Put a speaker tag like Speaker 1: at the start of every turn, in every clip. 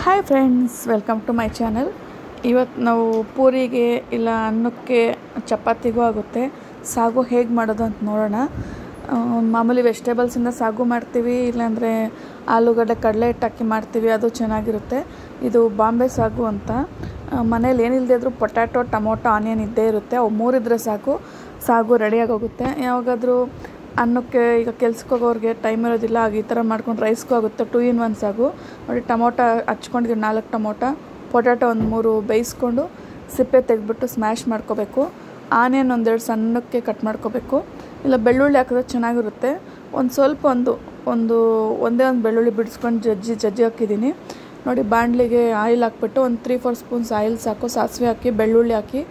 Speaker 1: Hi friends, welcome to my channel. ಇವತ್ತು ನಾವು ಪೂರಿಗೆ ಇಲ್ಲ ಅನ್ನಕ್ಕೆ ಚಪಾತಿಗೂ ಆಗುತ್ತೆ ಸಾಗು ಹೇಗೆ ಮಾಡೋದು ಅಂತ ನೋಡೋಣ. ಮಾಮೂಲಿ ವೆಜಿಟೇಬಲ್ಸಿಂದ ಸಾಗು ಮಾಡ್ತೀವಿ, ಇಲ್ಲಾಂದರೆ ಆಲೂಗಡ್ಡೆ ಕಡಲೆ ಹಿಟ್ಟು ಹಾಕಿ ಮಾಡ್ತೀವಿ, ಅದು ಚೆನ್ನಾಗಿರುತ್ತೆ. ಇದು ಬಾಂಬೆ ಸಾಗು ಅಂತ. ಮನೇಲಿ ಏನಿಲ್ಲದೆ ಇದ್ರೂ ಪೊಟ್ಯಾಟೊ, ಟೊಮೊಟೊ, ಆನಿಯನ್ ಇದ್ದೇ ಇರುತ್ತೆ. ಅವು ಮೂರಿದ್ರೆ ಸಾಗು ರೆಡಿಯಾಗಿ ಹೋಗುತ್ತೆ. ಯಾವಾಗಾದರೂ ಅನ್ನಕ್ಕೆ ಈಗ ಕೆಲ್ಸಕ್ಕೆ ಹೋಗೋರಿಗೆ ಟೈಮ್ ಇರೋದಿಲ್ಲ, ಆಗ ಈ ಥರ ಮಾಡ್ಕೊಂಡು ರೈಸ್ಗೂ ಆಗುತ್ತೆ. 2 in 1 ಸಾಗು ನೋಡಿ. ಟೊಮೊಟೊ ಹಚ್ಕೊಂಡಿದ್ದೀವಿ, 4 ಟೊಮೊಟೊ, ಪೊಟ್ಯಾಟೊ ಒಂದು 3 ಬೇಯಿಸ್ಕೊಂಡು ಸಿಪ್ಪೆ ತೆಗೆದ್ಬಿಟ್ಟು ಸ್ಮ್ಯಾಶ್ ಮಾಡ್ಕೋಬೇಕು. ಆನಿಯನ್ 1-2 ಸಣ್ಣಕ್ಕೆ ಕಟ್ ಮಾಡ್ಕೋಬೇಕು. ಇಲ್ಲ ಬೆಳ್ಳುಳ್ಳಿ ಹಾಕಿದ್ರೆ ಚೆನ್ನಾಗಿರುತ್ತೆ. ಒಂದೇ ಒಂದು ಬೆಳ್ಳುಳ್ಳಿ ಬಿಡಿಸ್ಕೊಂಡು ಜಜ್ಜಿ ಹಾಕಿದ್ದೀನಿ ನೋಡಿ. ಬಾಣಲಿಗೆ ಆಯಿಲ್ ಹಾಕ್ಬಿಟ್ಟು ಒಂದು 3-4 ಸ್ಪೂನ್ಸ್ ಆಯಿಲ್ ಸಾಕು. ಸಾಸಿವೆ ಹಾಕಿ ಬೆಳ್ಳುಳ್ಳಿ ಹಾಕಿ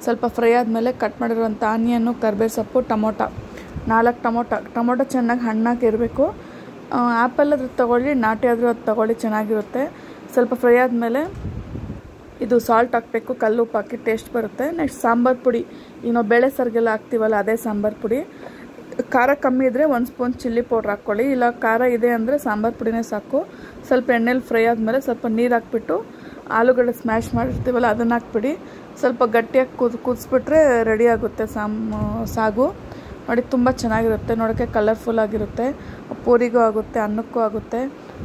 Speaker 1: ಸ್ವಲ್ಪ ಫ್ರೈ ಆದಮೇಲೆ ಕಟ್ ಮಾಡಿರುವಂಥ ಆನಿಯನ್ನು, ಕರಿಬೇವು ಸೊಪ್ಪು, ಟೊಮೊಟೊ 4 ಟೊಮೊಟೊ ಚೆನ್ನಾಗಿ ಹಣ್ಣಾಗಿ ಇರಬೇಕು. ಆ್ಯಪಲ್ ಅದ್ರ ತೊಗೊಳ್ಳಿ, ನಾಟಿ ಆದರೂ ಅದು ತೊಗೊಳ್ಳಿ, ಚೆನ್ನಾಗಿರುತ್ತೆ. ಸ್ವಲ್ಪ ಫ್ರೈ ಆದಮೇಲೆ ಇದು ಸಾಲ್ಟ್ ಹಾಕಬೇಕು, ಕಲ್ಲುಪ್ಪು ಹಾಕಿ ಟೇಸ್ಟ್ ಬರುತ್ತೆ. ನೆಕ್ಸ್ಟ್ ಸಾಂಬಾರು ಪುಡಿ, ಈಗ ನಾವು ಬೇಳೆ ಸಾರಿಗೆಲ್ಲ ಹಾಕ್ತೀವಲ್ಲ ಅದೇ ಸಾಂಬಾರು ಪುಡಿ. ಖಾರ ಕಮ್ಮಿ ಇದ್ದರೆ 1 ಸ್ಪೂನ್ ಚಿಲ್ಲಿ ಪೌಡ್ರ್ ಹಾಕ್ಕೊಳ್ಳಿ, ಇಲ್ಲ ಖಾರ ಇದೆ ಅಂದರೆ ಸಾಂಬಾರು ಪುಡಿನೇ ಸಾಕು. ಸ್ವಲ್ಪ ಎಣ್ಣೆಲಿ ಫ್ರೈ ಆದಮೇಲೆ ಸ್ವಲ್ಪ ನೀರು ಹಾಕ್ಬಿಟ್ಟು ಆಲೂಗಡ್ಡೆ ಸ್ಮ್ಯಾಶ್ ಮಾಡಿರ್ತೀವಲ್ಲ ಅದನ್ನು ಹಾಕ್ಬಿಡಿ. ಸ್ವಲ್ಪ ಗಟ್ಟಿಯಾಗಿ ಕುದಿಸ್ಬಿಟ್ರೆ ರೆಡಿ ಆಗುತ್ತೆ ಸಾಗು ನೋಡಿ. ತುಂಬ ಚೆನ್ನಾಗಿರುತ್ತೆ, ನೋಡೋಕ್ಕೆ ಕಲರ್ಫುಲ್ ಆಗಿರುತ್ತೆ. ಪೂರಿಗೂ ಆಗುತ್ತೆ, ಅನ್ನಕ್ಕೂ ಆಗುತ್ತೆ,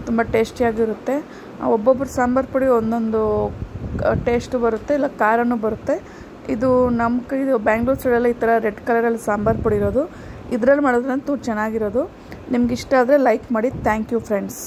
Speaker 1: ತುಂಬ ಟೇಸ್ಟಿಯಾಗಿರುತ್ತೆ. ಒಬ್ಬೊಬ್ಬರು ಸಾಂಬಾರು ಪುಡಿ ಒಂದೊಂದು ಟೇಸ್ಟು ಬರುತ್ತೆ, ಇಲ್ಲ ಖಾರನೂ ಬರುತ್ತೆ. ಇದು ಇದು ಬ್ಯಾಂಗ್ಳೂರು ಸೈಡೆಲ್ಲ ಈ ಥರ ರೆಡ್ ಕಲರಲ್ಲಿ ಸಾಂಬಾರು ಪುಡಿ ಇರೋದು. ಇದರಲ್ಲಿ ಮಾಡೋದ್ರಂತೂ ಚೆನ್ನಾಗಿರೋದು. ನಿಮ್ಗೆ ಇಷ್ಟ ಆದರೆ ಲೈಕ್ ಮಾಡಿ. Thank you friends.